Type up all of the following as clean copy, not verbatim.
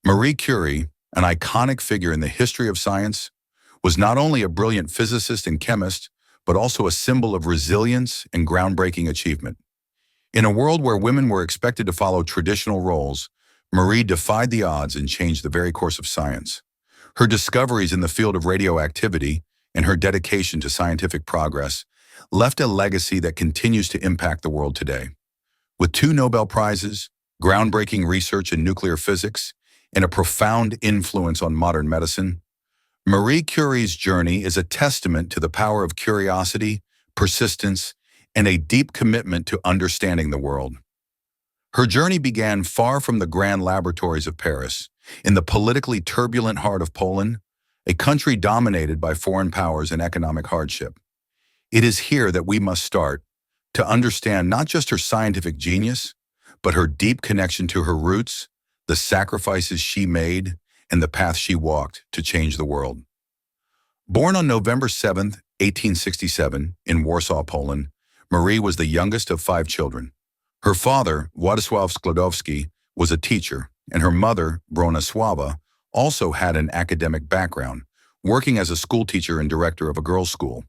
Marie Curie, an iconic figure in the history of science, was not only a brilliant physicist and chemist, but also a symbol of resilience and groundbreaking achievement. In a world where women were expected to follow traditional roles, Marie defied the odds and changed the very course of science. Her discoveries in the field of radioactivity and her dedication to scientific progress left a legacy that continues to impact the world today. With 2 Nobel Prizes, groundbreaking research in nuclear physics, and a profound influence on modern medicine, Marie Curie's journey is a testament to the power of curiosity, persistence, and a deep commitment to understanding the world. Her journey began far from the grand laboratories of Paris, in the politically turbulent heart of Poland, a country dominated by foreign powers and economic hardship. It is here that we must start to understand not just her scientific genius, but her deep connection to her roots, the sacrifices she made, and the path she walked to change the world. Born on November 7, 1867, in Warsaw, Poland, Marie was the youngest of 5 children. Her father, Władysław Skłodowski, was a teacher, and her mother, Bronisława, also had an academic background, working as a schoolteacher and director of a girls' school.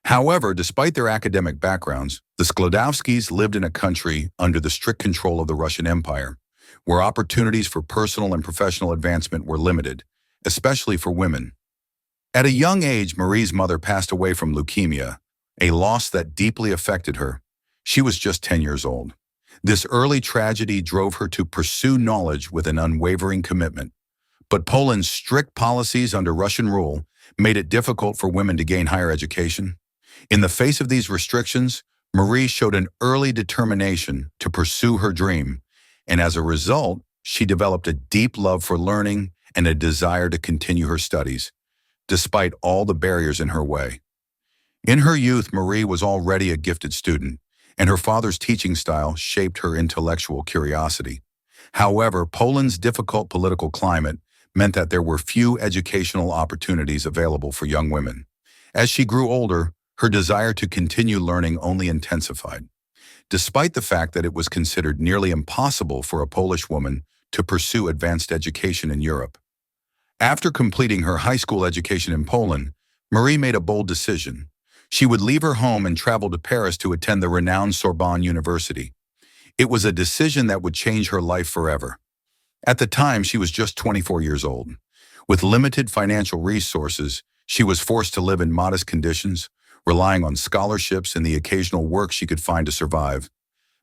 However, despite their academic backgrounds, the Skłodowskis lived in a country under the strict control of the Russian Empire, where opportunities for personal and professional advancement were limited, especially for women. At a young age, Marie's mother passed away from leukemia, a loss that deeply affected her. She was just 10 years old. This early tragedy drove her to pursue knowledge with an unwavering commitment. But Poland's strict policies under Russian rule made it difficult for women to gain higher education. In the face of these restrictions, Marie showed an early determination to pursue her dream, and as a result, she developed a deep love for learning and a desire to continue her studies, despite all the barriers in her way. In her youth, Marie was already a gifted student, and her father's teaching style shaped her intellectual curiosity. However, Poland's difficult political climate meant that there were few educational opportunities available for young women. As she grew older, her desire to continue learning only intensified, despite the fact that it was considered nearly impossible for a Polish woman to pursue advanced education in Europe. After completing her high school education in Poland, Marie made a bold decision. She would leave her home and travel to Paris to attend the renowned Sorbonne University. It was a decision that would change her life forever. At the time, she was just 24 years old. With limited financial resources, she was forced to live in modest conditions, relying on scholarships and the occasional work she could find to survive.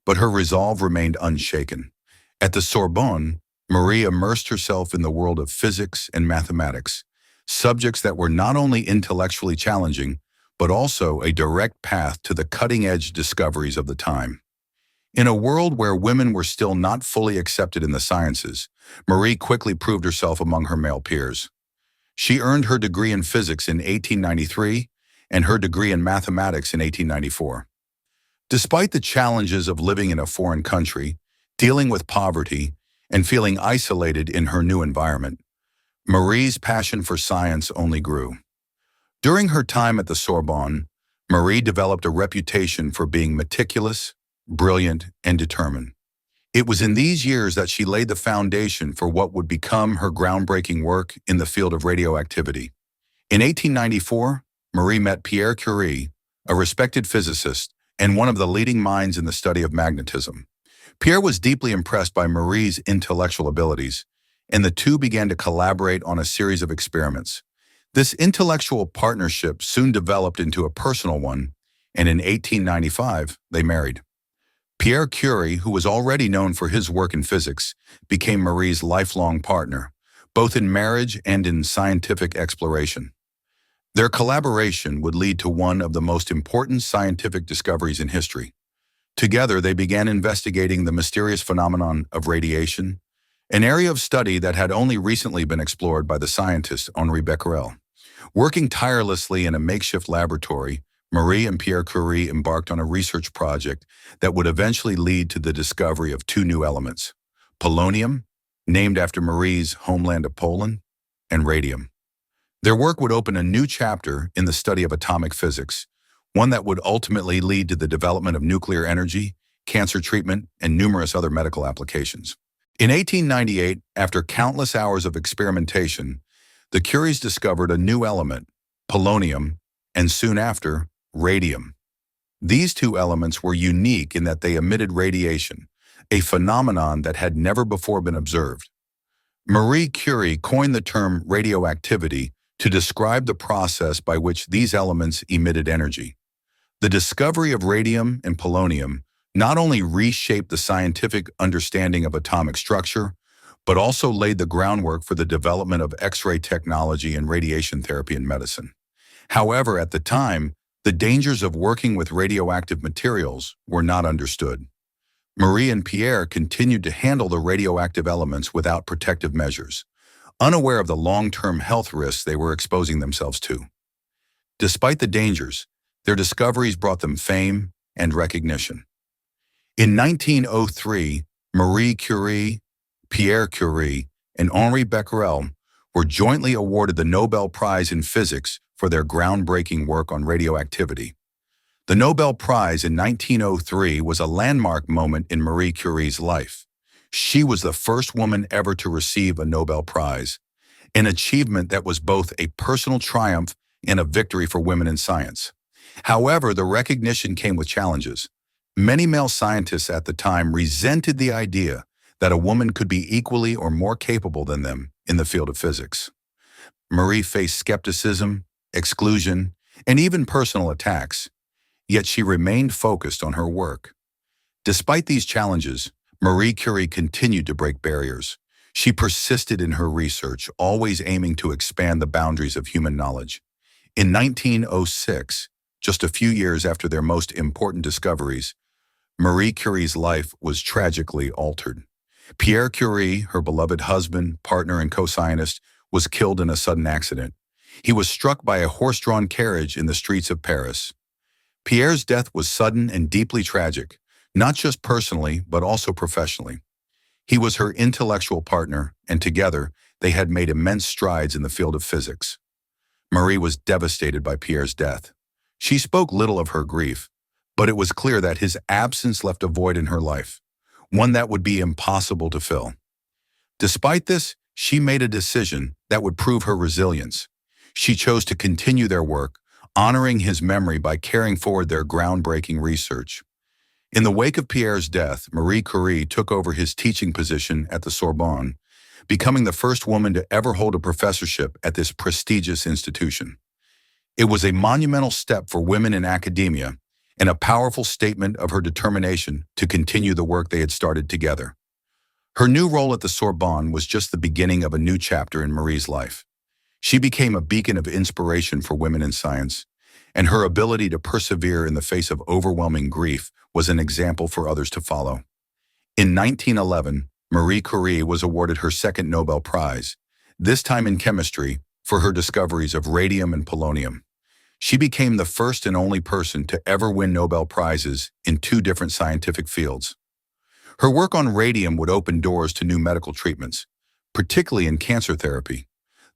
But her resolve remained unshaken. At the Sorbonne, Marie immersed herself in the world of physics and mathematics, subjects that were not only intellectually challenging, but also a direct path to the cutting-edge discoveries of the time. In a world where women were still not fully accepted in the sciences, Marie quickly proved herself among her male peers. She earned her degree in physics in 1893 and her degree in mathematics in 1894. Despite the challenges of living in a foreign country, dealing with poverty, and feeling isolated in her new environment, Marie's passion for science only grew. During her time at the Sorbonne, Marie developed a reputation for being meticulous, brilliant, and determined. It was in these years that she laid the foundation for what would become her groundbreaking work in the field of radioactivity. In 1894, Marie met Pierre Curie, a respected physicist and one of the leading minds in the study of magnetism. Pierre was deeply impressed by Marie's intellectual abilities, and the two began to collaborate on a series of experiments. This intellectual partnership soon developed into a personal one, and in 1895, they married. Pierre Curie, who was already known for his work in physics, became Marie's lifelong partner, both in marriage and in scientific exploration. Their collaboration would lead to one of the most important scientific discoveries in history. Together, they began investigating the mysterious phenomenon of radiation, an area of study that had only recently been explored by the scientist Henri Becquerel. Working tirelessly in a makeshift laboratory, Marie and Pierre Curie embarked on a research project that would eventually lead to the discovery of 2 new elements: polonium, named after Marie's homeland of Poland, and radium. Their work would open a new chapter in the study of atomic physics, one that would ultimately lead to the development of nuclear energy, cancer treatment, and numerous other medical applications. In 1898, after countless hours of experimentation, the Curies discovered a new element, polonium, and soon after, radium. These two elements were unique in that they emitted radiation, a phenomenon that had never before been observed. Marie Curie coined the term radioactivity to describe the process by which these elements emitted energy. The discovery of radium and polonium not only reshaped the scientific understanding of atomic structure, but also laid the groundwork for the development of X-ray technology and radiation therapy in medicine. However, at the time, the dangers of working with radioactive materials were not understood. Marie and Pierre continued to handle the radioactive elements without protective measures, unaware of the long-term health risks they were exposing themselves to. Despite the dangers, their discoveries brought them fame and recognition. In 1903, Marie Curie, Pierre Curie, and Henri Becquerel were jointly awarded the Nobel Prize in Physics for their groundbreaking work on radioactivity. The Nobel Prize in 1903 was a landmark moment in Marie Curie's life. She was the first woman ever to receive a Nobel Prize, an achievement that was both a personal triumph and a victory for women in science. However, the recognition came with challenges. Many male scientists at the time resented the idea that a woman could be equally or more capable than them in the field of physics. Marie faced skepticism, exclusion, and even personal attacks, yet she remained focused on her work. Despite these challenges, Marie Curie continued to break barriers. She persisted in her research, always aiming to expand the boundaries of human knowledge. In 1906, just a few years after their most important discoveries, Marie Curie's life was tragically altered. Pierre Curie, her beloved husband, partner, and co-scientist, was killed in a sudden accident. He was struck by a horse-drawn carriage in the streets of Paris. Pierre's death was sudden and deeply tragic, not just personally, but also professionally. He was her intellectual partner, and together, they had made immense strides in the field of physics. Marie was devastated by Pierre's death. She spoke little of her grief, but it was clear that his absence left a void in her life, one that would be impossible to fill. Despite this, she made a decision that would prove her resilience. She chose to continue their work, honoring his memory by carrying forward their groundbreaking research. In the wake of Pierre's death, Marie Curie took over his teaching position at the Sorbonne, becoming the first woman to ever hold a professorship at this prestigious institution. It was a monumental step for women in academia and a powerful statement of her determination to continue the work they had started together. Her new role at the Sorbonne was just the beginning of a new chapter in Marie's life. She became a beacon of inspiration for women in science, and her ability to persevere in the face of overwhelming grief was an example for others to follow. In 1911, Marie Curie was awarded her second Nobel Prize, this time in chemistry, for her discoveries of radium and polonium. She became the first and only person to ever win Nobel Prizes in two different scientific fields. Her work on radium would open doors to new medical treatments, particularly in cancer therapy.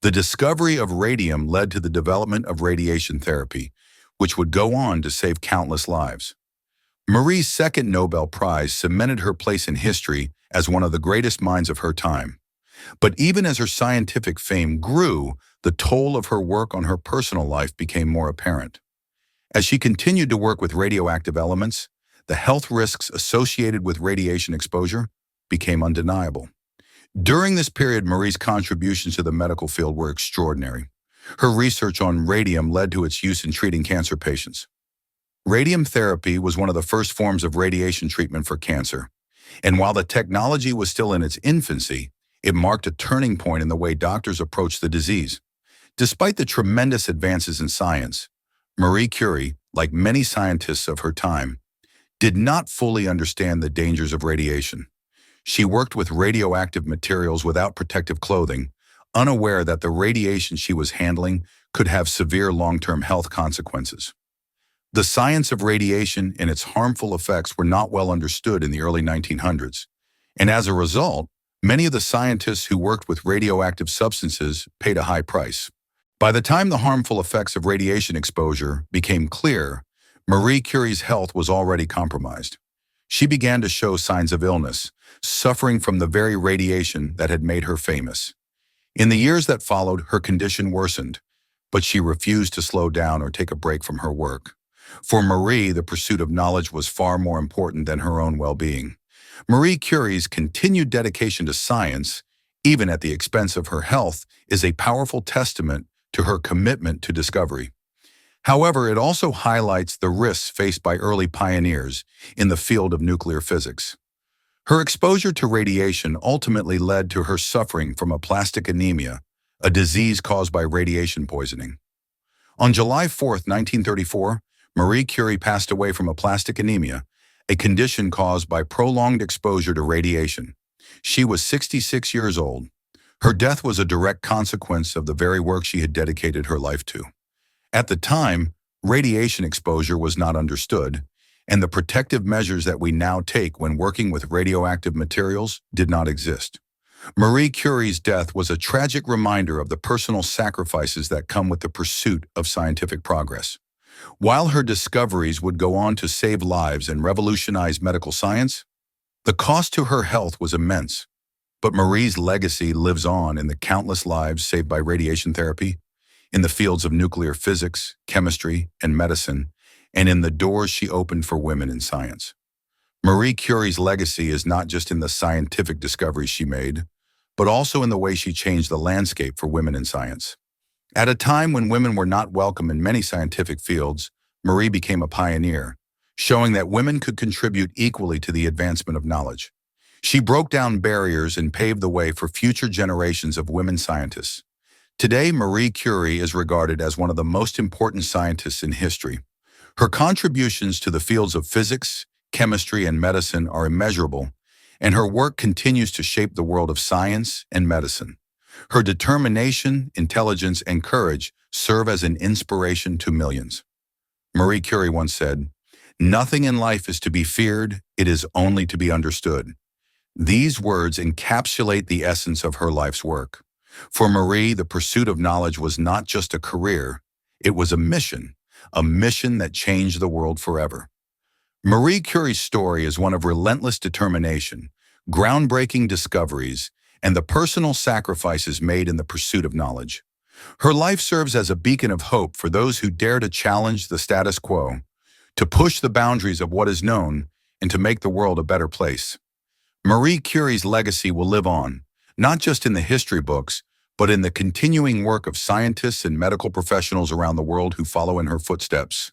The discovery of radium led to the development of radiation therapy, which would go on to save countless lives. Marie's second Nobel Prize cemented her place in history as one of the greatest minds of her time. But even as her scientific fame grew, the toll of her work on her personal life became more apparent. As she continued to work with radioactive elements, the health risks associated with radiation exposure became undeniable. During this period, Marie's contributions to the medical field were extraordinary. Her research on radium led to its use in treating cancer patients. Radium therapy was one of the first forms of radiation treatment for cancer, and while the technology was still in its infancy, it marked a turning point in the way doctors approached the disease. Despite the tremendous advances in science, Marie Curie, like many scientists of her time, did not fully understand the dangers of radiation. She worked with radioactive materials without protective clothing, unaware that the radiation she was handling could have severe long-term health consequences. The science of radiation and its harmful effects were not well understood in the early 1900s, and as a result, many of the scientists who worked with radioactive substances paid a high price. By the time the harmful effects of radiation exposure became clear, Marie Curie's health was already compromised. she began to show signs of illness, suffering from the very radiation that had made her famous. In the years that followed, her condition worsened, but she refused to slow down or take a break from her work. For Marie, the pursuit of knowledge was far more important than her own well-being. Marie Curie's continued dedication to science, even at the expense of her health, is a powerful testament to her commitment to discovery. However, it also highlights the risks faced by early pioneers in the field of nuclear physics. Her exposure to radiation ultimately led to her suffering from aplastic anemia, a disease caused by radiation poisoning. On July 4, 1934, Marie Curie passed away from aplastic anemia, a condition caused by prolonged exposure to radiation. She was 66 years old. Her death was a direct consequence of the very work she had dedicated her life to. At the time, radiation exposure was not understood, and the protective measures that we now take when working with radioactive materials did not exist. Marie Curie's death was a tragic reminder of the personal sacrifices that come with the pursuit of scientific progress. While her discoveries would go on to save lives and revolutionize medical science, the cost to her health was immense. But Marie's legacy lives on in the countless lives saved by radiation therapy, in the fields of nuclear physics, chemistry, and medicine, and in the doors she opened for women in science. Marie Curie's legacy is not just in the scientific discoveries she made, but also in the way she changed the landscape for women in science. At a time when women were not welcome in many scientific fields, Marie became a pioneer, showing that women could contribute equally to the advancement of knowledge. She broke down barriers and paved the way for future generations of women scientists. Today, Marie Curie is regarded as one of the most important scientists in history. Her contributions to the fields of physics, chemistry, and medicine are immeasurable, and her work continues to shape the world of science and medicine. Her determination, intelligence, and courage serve as an inspiration to millions. Marie Curie once said, "Nothing in life is to be feared, it is only to be understood." These words encapsulate the essence of her life's work. For Marie, the pursuit of knowledge was not just a career, it was a mission that changed the world forever. Marie Curie's story is one of relentless determination, groundbreaking discoveries, and the personal sacrifices made in the pursuit of knowledge. Her life serves as a beacon of hope for those who dare to challenge the status quo, to push the boundaries of what is known, and to make the world a better place. Marie Curie's legacy will live on, not just in the history books, but in the continuing work of scientists and medical professionals around the world who follow in her footsteps.